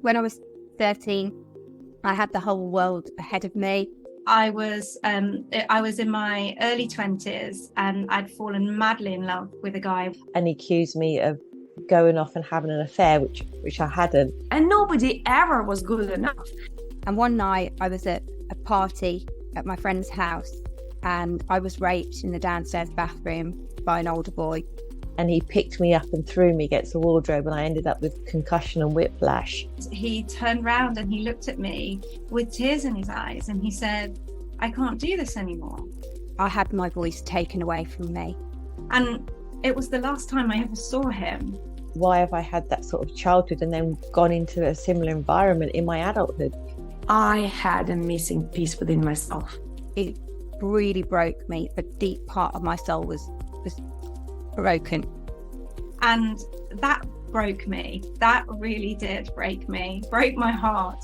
When I was 13, I had the whole world ahead of me. I was in my early 20s and I'd fallen madly in love with a guy. And he accused me of going off and having an affair, which I hadn't. And nobody ever was good enough. And one night I was at a party at my friend's house and I was raped in the downstairs bathroom by an older boy. And he picked me up and threw me against the wardrobe, and I ended up with concussion and whiplash. He turned round and he looked at me with tears in his eyes and he said, "I can't do this anymore." I had my voice taken away from me. And it was the last time I ever saw him. Why have I had that sort of childhood and then gone into a similar environment in my adulthood? I had a missing piece within myself. It really broke me. A deep part of my soul was broken. And that broke me. That really did break me, broke my heart.